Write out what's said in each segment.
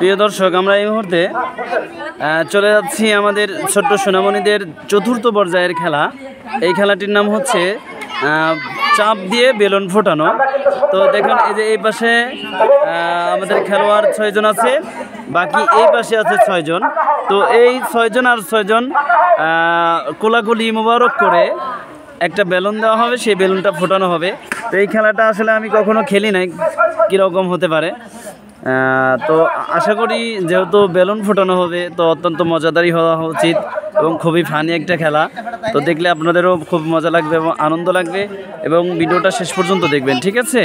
প্রিয় দর্শক, আমরা এই মুহূর্তে চলে যাচ্ছি আমাদের ছোট্ট সোনামণিদের চতুর্থ পর্যায়ের খেলা। এই খেলাটির নাম হচ্ছে চাপ দিয়ে বেলুন ফোটানো। তো দেখুন, এই যে এই পাশে আমাদের খেলোয়াড় 6 জন আছে, বাকি এই পাশে আছে 6 জন। তো এই 6 জন আর 6 জন কোলাকুলি মোবারক করে একটা বেলুন দেওয়া হবে, সেই বেলুনটা ফোটানো হবে। তো এই খেলাটা আসলে আমি কখনো খেলি নাই, কীরকম হতে পারে। তো আশা করি যেহেতু বেলুন ফোটানো হবে তো অত্যন্ত মজাদারই হওয়া উচিত এবং খুবই ফানি একটা খেলা। তো দেখলে আপনাদেরও খুব মজা লাগবে এবং আনন্দ লাগবে, এবং ভিডিওটা শেষ পর্যন্ত দেখবেন, ঠিক আছে?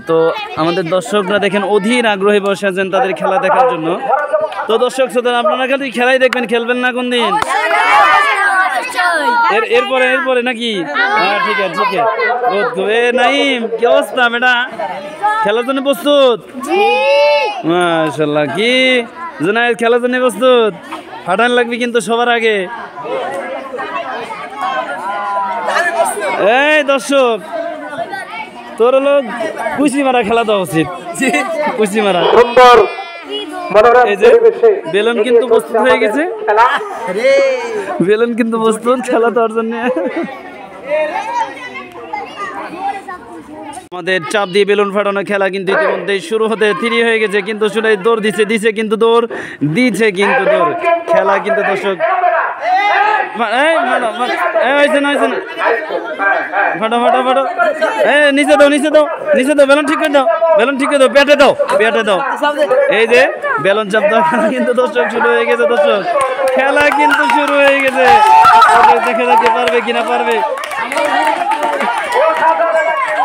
তো আমাদের দর্শকরা দেখেন অধীর আগ্রহে বসে আছেন তাদের খেলা দেখার জন্য। তো দর্শক শ্রোতা, আপনারা খালি খেলাই দেখবেন, খেলবেন না কোন দিন? এরপরে নাকি? হ্যাঁ, ঠিক আছে ঠিক আছে। নাইম, কি অবস্থা বেটা? খেলার জন্য প্রস্তুত? মাশাআল্লাহ। কি জুনায়েদ, খেলার জন্য প্রস্তুত? ফাটান লাগবে কিন্তু সবার আগে। এই দর্শক, তোর লোক কুচি মারা খেলা দেওয়া উচিত, কুচি মারা। এই যে বেলুন কিন্তু প্রস্তুত হয়ে গেছে, বেলুন কিন্তু প্রস্তুত খেলা দেওয়ার জন্য। আমাদের চাপ দিয়ে বেলুন ফাটানো খেলা কিন্তু ইতিমধ্যে শুরু হতে দেরি হয়ে গেছে, কিন্তু শুনে দৌড় দিছে কিন্তু দৌড় খেলা কিন্তু দর্শক ফাটো নিচে দাও বেলুন ঠিক করে দাও পেটে দাও। এই যে বেলুন চাপ দেওয়া খেলা কিন্তু দর্শক শুরু হয়ে গেছে। দর্শক, খেলা কিন্তু শুরু হয়ে গেছে, দেখে দেখে পারবে কিনা পারবে।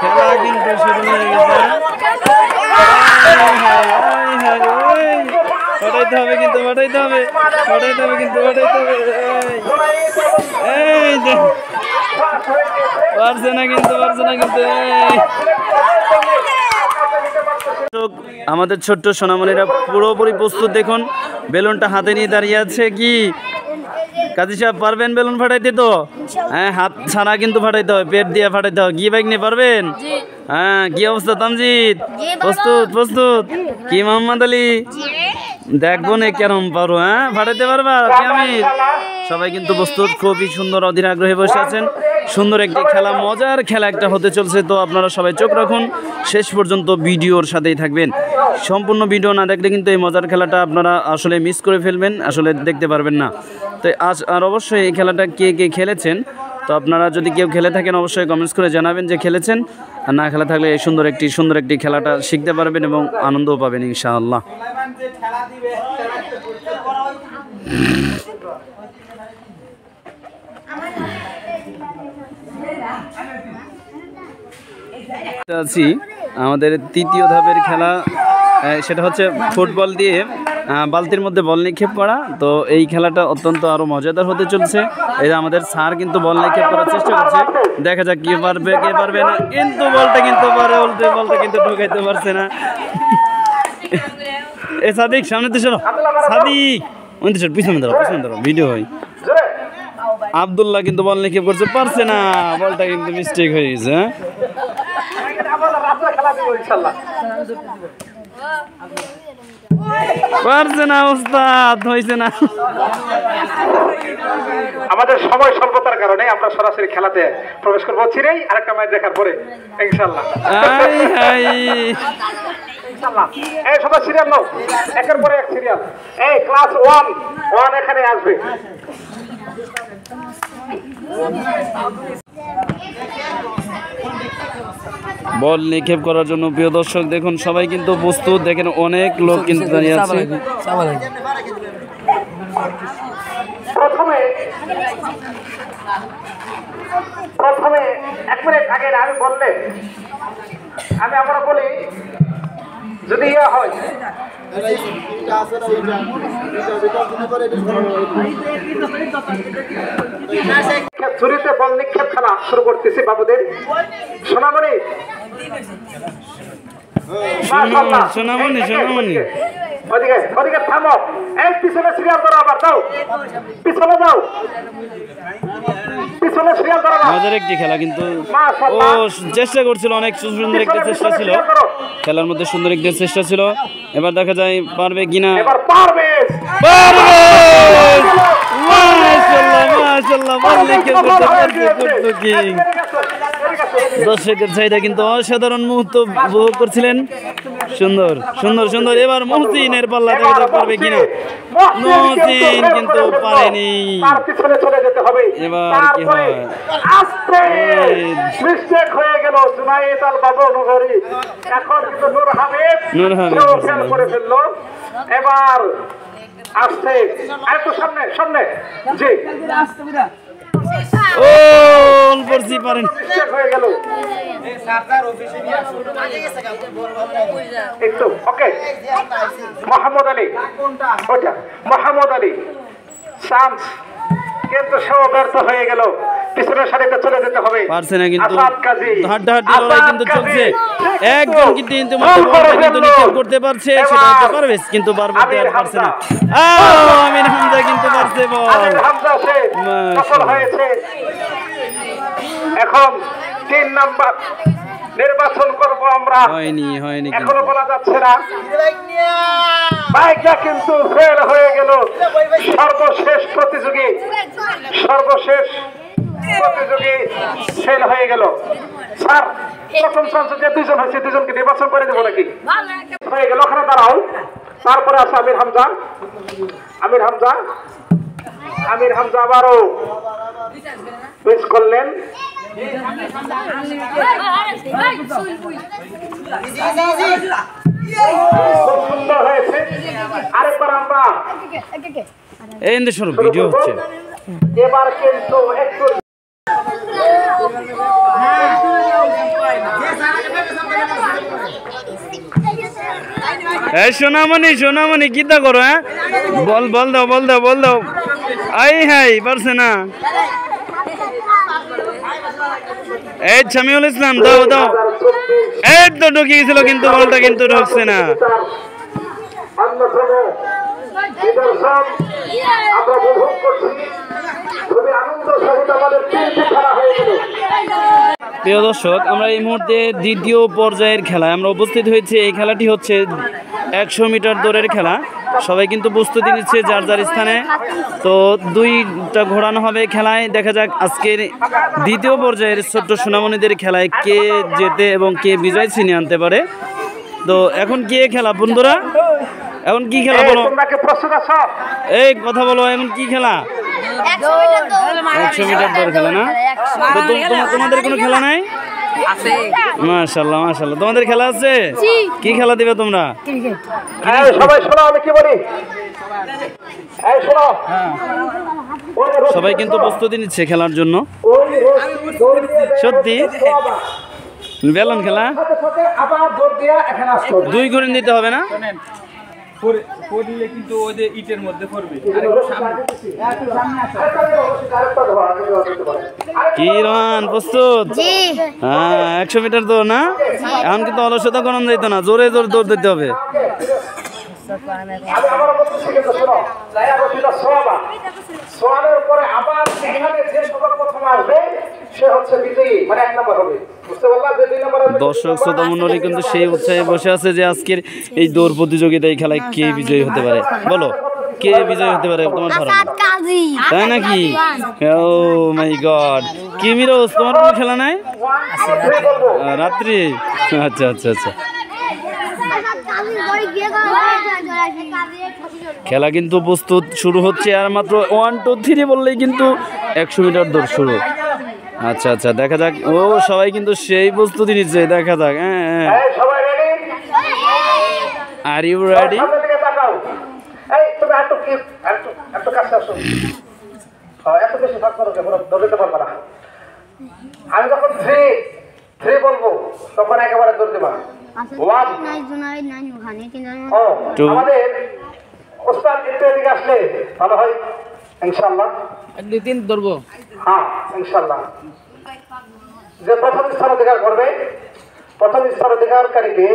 খেলা কিন্তু শুরু হয়ে গেছে, ফাটাইতে হবে কিন্তু ফাটাইতে হবে। এই যে পারছে না কিন্তু আমাদের ছোট্ট সোনামণিরা পুরোপুরি প্রস্তুত। দেখুন, বেলুনটা হাতে নিয়ে দাঁড়িয়ে আছে। কি কাজী সাহেব, পারবেন বেলুন ফাটাইতে? তো হ্যাঁ, হাত ছাড়া কিন্তু ফাটাইতে হবে, পেট দিয়ে ফাটাইতে হবে। কি বাইক নিয়ে পারবেন? হ্যাঁ। কি অবস্থা তামজিদ? প্রস্তুত? কি মোহাম্মদ আলী, দেখবো না কেরম পারো। হ্যাঁ, ফাটাইতে পারবা? আমি সবাই কিন্তু প্রস্তুত, খুবই সুন্দর অধীর আগ্রহে বসে আছেন। সুন্দর একটি খেলা, মজার খেলা একটা হতে চলছে। তো আপনারা সবাই চোখ রাখুন, শেষ পর্যন্ত ভিডিওর সাথেই থাকবেন। সম্পূর্ণ ভিডিও না দেখলে কিন্তু এই মজার খেলাটা আপনারা আসলে মিস করে ফেলবেন, আসলে দেখতে পারবেন না। তো আর অবশ্যই এই খেলাটা কে খেলেছেন, তো আপনারা যদি কেউ খেলে থাকেন অবশ্যই কমেন্টস করে জানাবেন যে খেলেছেন, আর না খেলা থাকলে এই সুন্দর একটি খেলাটা শিখতে পারবেন এবং আনন্দও পাবেন ইনশাআল্লাহ। আছি আমাদের তৃতীয় ধাপের খেলা, সেটা হচ্ছে ফুটবল দিয়ে বালতির মধ্যে বল নিক্ষেপ করা। তো এই খেলাটা অত্যন্ত আরো মজাদার হতে চলছে। এই যে আমাদের স্যার কিন্তু বল নিক্ষেপ করার চেষ্টা করছে, দেখা যাক কে পারবে না। কিন্তু বলটা কিন্তু পারে, বলটা কিন্তু ঢোকাইতে পারছে না। এ সাদিক, সামনে তো সরো। সাদিক পিছনে ধরো, ভিডিও হয়। আব্দুল্লাহ কিন্তু বল নিক্ষেপ করছে, পারছে না, বলটা কিন্তু মিস্টেক হয়ে গেছে। পারছে না, ওস্তাদ হয়েছে না। আমাদের সময় স্বল্পতার কারণে আমরা সরাসরি খেলাতে প্রবেশ করবো চিরেই আরেকটা ম্যাচ দেখার পরে ইনশাআল্লাহ। এই সবাই সিরিয়াল নাও, একের পরে এক সিরিয়াল। এই ক্লাস 1 এখানে আসবে। বল নিক্ষেপ করার জন্য প্রিয় দর্শক দেখুন সবাই কিন্তু প্রস্তুত। দেখেন অনেক লোক কিন্তু দাঁড়িয়ে আছে। প্রথমে 1 মিনিট আগে আমি বললে আমি আবার বলি, যদি ইয়া হয় চুরিতে বল নিক্ষেপ খেলা শুরু করতেছি বাবুদের। সোনামণি ওদিকে ওদিকে থামো, এক পিছনে সিরিয়াল করো, আবার দাও পিছনে যাও, পিছনে সিরিয়াল করো। মজার একটি খেলা কিন্তু ও চেষ্টা করছিল, অনেক সুন্দর একটি চেষ্টা ছিল খেলার মধ্যে, সুন্দর একটি চেষ্টা ছিল। এবার দেখা যায় পারবে কিনা। এবার পারবে, দর্শকের চাহিদা কিন্তু অসাধারণ মুহূর্ত উপভোগ করছিলেন। সুন্দর সুন্দর সুন্দর। এবার মহসিনের পাল্লা দেখা যাক পারবে কিনা। মহসিন কিন্তু পারেনি। এবার কি হয়, মিস্টেক হয়ে গেল জুনায়েদ আল বাবু নগরী। এখন কিন্তু নূর হামিদ ফেল করে ফেললো। এবার আসছে একটু সামনে সামনে, জি ও পড়ছি পারেন, মিস্টেক হয়ে গেল একটু। ওকে মোহাম্মদ আলী, ওটা মোহাম্মদ আলী চান্স, কিন্তু সেও ব্যর্থ হয়ে গেল। পিছনের সারিতে চলে যেতে হবে, পারছে না কিন্তু। হাড্ডাহাড্ডি লড়াই কিন্তু চলছে, একজন কিন্তু নিক্ষেপ করতে পারছে, সেটা হতে পারবে কিন্তু বারবার পারছে না। আমির হামজা কিন্তু পারছে বল, সফল হয়েছে। এখন 3 নাম্বার নির্বাচন করব আমরা, হয়নি হয়নি এখনো বলা যাচ্ছে না। বাইকটা কিন্তু ফেল হয়ে গেল। সর্বশেষ প্রতিযোগী ফেল হয়ে গেল। স্যার প্রথম চান্সে যে 2 জন হয়েছে 2 জনকে নির্বাচন করে দেবো নাকি? হয়ে গেল, ওখানে দাঁড়াও। তারপরে আছে আমির হামজা। আমির হামজা আবারও মিস করলেন। খুব সুন্দর হয়েছে। আরেকবার আমরা এই সরু ভিডিও হচ্ছে। এবার কিন্তু একটু সোনামণি কিতা করো? হ্যাঁ বল দাও। আই হাই পারছে না। এই শামিউল ইসলাম দাও। এই তো ঢুকে গেছিল কিন্তু বলটা কিন্তু ঢুকছে না। প্রিয় দর্শক, আমরা এই মুহূর্তে দ্বিতীয় পর্যায়ের খেলায় আমরা উপস্থিত হয়েছি। এই খেলাটি হচ্ছে 100 মিটার দৌড়ের খেলা। সবাই কিন্তু প্রস্তুতি নিচ্ছে যার যার স্থানে। তো 2টা ঘোরানো হবে খেলায়। দেখা যাক আজকের দ্বিতীয় পর্যায়ের ছোট্ট সোনামণিদের খেলায় কে জেতে এবং কে বিজয় ছিনিয়ে আনতে পারে। তো এখন কে খেলা বন্ধুরা? এখন কি খেলা বলো? এই কথা বলো, এখন কি খেলা? 100 মিটার দৌড় খেলা না? তো তোমাদের কোনো খেলা নাই? মাশাআল্লাহ তোমাদের খেলা আছে? কি খেলা দিবে তোমরা? সবাই শোনো, আমি কি বলি, সবাই কিন্তু প্রস্তুতি নিচ্ছে খেলার জন্য। সত্যি বেলুন খেলা 2 করে দিতে হবে না? কিন্তু ওই যে ইটের মধ্যে পড়বে। কি রন প্রস্তুত? হ্যাঁ 100 মিটার দৌড় না? এখন কিন্তু অলসতা করানো যাইতো না, জোরে দৌড় দিতে হবে। দর্শক শ্রোতা মণ্ডলী কিন্তু সেই উৎসাহে বসে আছে যে আজকের এই দৌড় প্রতিযোগিতায় খেলায় কে বিজয়ী হতে পারে। বলো কে বিজয়ী হতে পারে তোমার ধারণা? তাই নাকি? ও মাই গড। কি মিরোজ, তোমার কোনো খেলা নাই রাত্রি? আচ্ছা। খেলা কিন্তু প্রস্তুত শুরু হচ্ছে, আর মাত্র 1 2 3 বললেই কিন্তু 100 মিটার দৌড় শুরু। আচ্ছা দেখা যাক। ও সবাই কিন্তু সেই প্রস্তুতি নিচ্ছে, দেখা যাক। হ্যাঁ আর ইউ রেডি? আমি যখন 3 বলবো তখন একেবারে দৌড় দেবা। আমাদের ওস্তাদ এদিকে আসলে ভালো হয় ইনশাআল্লাহ। 1 2 3 ধরবো। হ্যাঁ ইনশাআল্লাহ। যে প্রথম স্থান অধিকার করবে প্রথম স্তর অধিকারকারীকে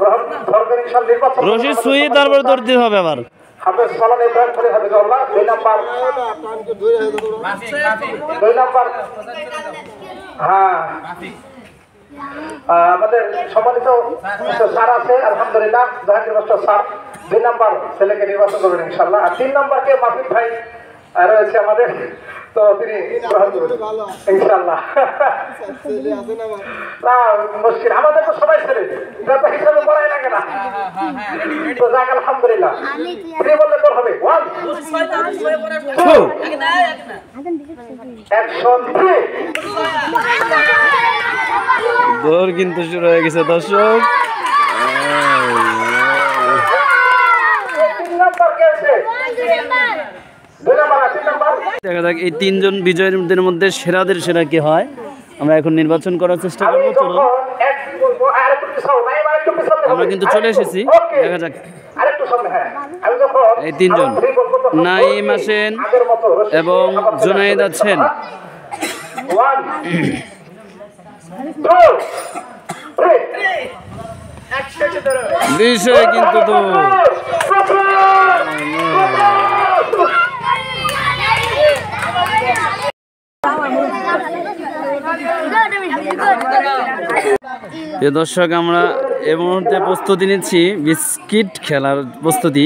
গ্রহণ সরকারি নির্বাচন রশি সুই তারপর দৌড় দিতে হবে আবার হাফেজ মাওলানা ইব্রাহিম খলিল হাফিজাহুল্লাহ 2 নাম্বার হ্যাঁ আমাদের সম্মানিত স্যার আছে আলহামদুলিল্লাহ জাহাঙ্গীর মাস্টার স্যার 2 নাম্বার ছেলেকে নির্বাচন করবেন ইনশাআল্লাহ আর 3 নাম্বারকে মাফিক ভাই রয়েছে আমাদের তো তিনি ইনশাআল্লাহ না মুশকিল আমাদের তো সবাই ছেলে ব্যাপার হিসাবে বলাই লাগে না তো যাক আলহামদুলিল্লাহ তিনি বললে তোর হবে 1 অ্যাকশন 3 দৌড় কিন্তু শুরু হয়ে গেছে দর্শক দেখা যাক এই 3 জন বিজয়ীদের মধ্যে সেরাদের সেরা কে হয় আমরা এখন নির্বাচন করার চেষ্টা করব চলো আমরা কিন্তু চলে এসেছি দেখা যাক এই 3 জন নাইম আছেন এবং জুনায়েদ আছেন বিষয় কিন্তু তো দর্শক আমরা এই মুহূর্তে প্রস্তুতি নিচ্ছি বিস্কিট খেলার প্রস্তুতি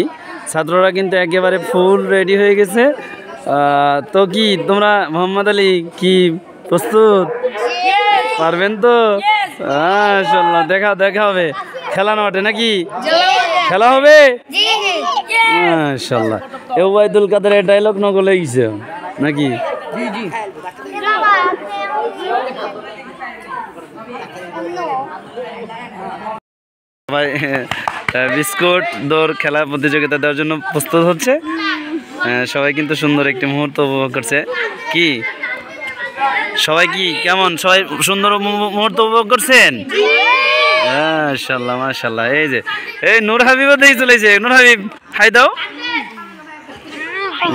ছাত্ররা কিন্তু একেবারে ফুল রেডি হয়ে গেছে তো কি তোমরা মোহাম্মদ আলী কি প্রস্তুত পারবেন তো মাশাআল্লাহ দেখা হবে খেলা মাঠে নাকি খেলা হবে মাশাআল্লাহ ওবায়দুল কাদেরের ডায়লগ নকলে গেছে নাকি জি জি ভাই বিস্কুট দৌড় খেলা প্রতিযোগিতা দেওয়ার জন্য প্রস্তুত হচ্ছে সবাই কিন্তু সুন্দর একটি মুহূর্ত উপভোগ করছে কি সবাই কি কেমন সবাই সুন্দর মুহূর্ত উপভোগ করছেন মাশাআল্লাহ মাশাআল্লাহ এই যে এই নূর হাবিব দেখে চলেছে নূর হাবিব হাই দাও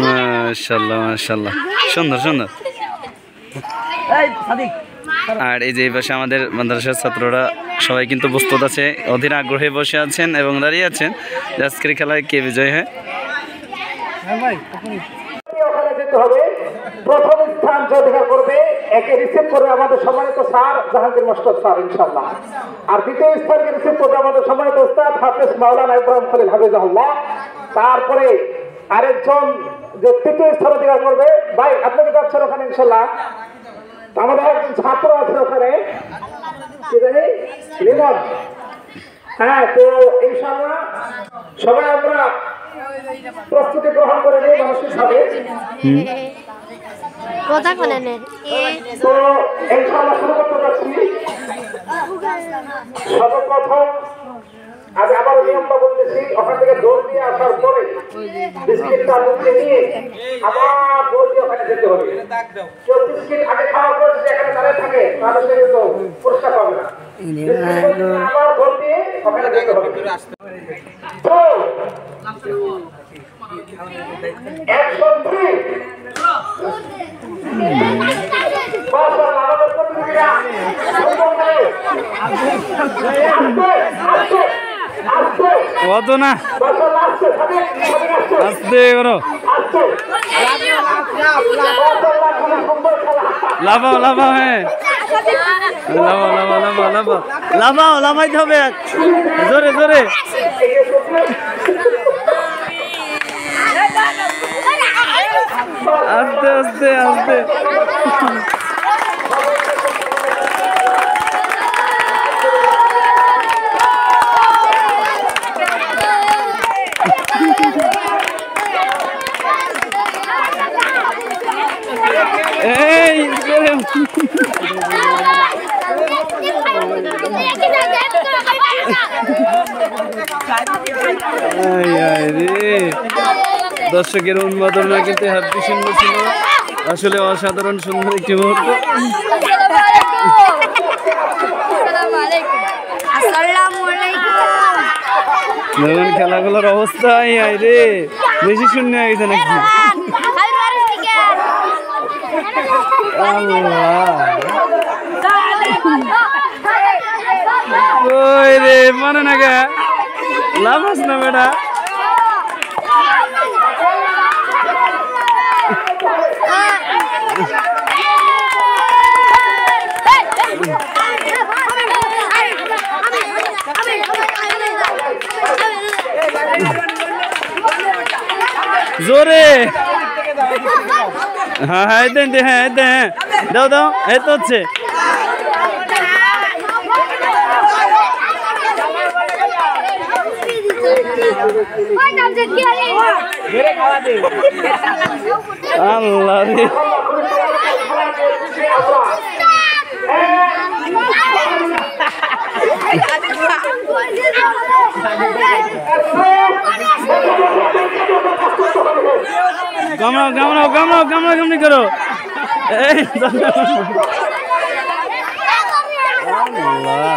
মাশাআল্লাহ মাশাআল্লাহ সুন্দর সুন্দর আর এই যে এই পাশে আমাদের মাদ্রাসার ছাত্ররা সবাই কিন্তু প্রস্তুত আছে অধীর আগ্রহে বসে আছেন এবং দাঁড়িয়ে আছেন আজকের খেলায় কে বিজয় হয় প্রথম স্থান অধিকার করবে একে রিসিভ করবে আমাদের সম্মানিত স্যার জাহাঙ্গীর মাস্টার স্যার ইনশাআল্লাহ আর দ্বিতীয় স্থানকে রিসিভ করবে আমাদের সম্মানিত উস্তাদ হাফেজ মাওলানা ইব্রাহিম খলিল হাফিজাহুল্লাহ তারপরে আরেকজন যে তৃতীয় স্থান অধিকার করবে ভাই আপনি কি যাচ্ছেন ওখানে ইনশাআল্লাহ আমাদের একজন ছাত্র আছে ওখানে রিমন হ্যাঁ তো ইনশাআল্লাহ সবাই আমরা প্রস্তুতি গ্রহণ করে নিই মানসিকভাবে কথা বলেন তো ইনশাআল্লাহ শুরু করতে যাচ্ছি সর্বপ্রথম আজ আবার নিয়মটা বলতেছি ওখান থেকে দৌড় দিয়ে আসার পরে বিস্কিটটা মুখে নিয়ে আবার দৌড় দিয়ে ওখানে যেতে হবে কেউ বিস্কিট আগে খাওয়ার পর যদি এখানে দাঁড়িয়ে থাকে তাহলে সে কিন্তু পুরস্কার পাবে না আবার দৌড় দিয়ে ওখানে যেতে হবে তো অ্যাকশন 3 কত না আস্তে করো লাফাও লাফাও হ্যাঁ লাফাও লাফাইতে হবে জোরে জোরে আস্তে আস্তে আস্তে এই দর্শকের উন্মাদনা কিন্তু হ্যাপি সুন্দর ছিল আসলে অসাধারণ সুন্দর একটি মুহূর্ত দেখুন খেলাগুলোর অবস্থা রে বেশি শূন্য হয়ে গেছে নাকি আল্লাহ ওই রে মানে না গে লাভ আস না বেটা জোরে হ্যাঁ হ্যাঁ দেন হ্যাঁ হ্যাঁ দাও দাও এই তো হচ্ছে আল্লাহ রে গামড়াও গামড়াও গামড়াও গামড়া গামড়ি করো এই আল্লাহ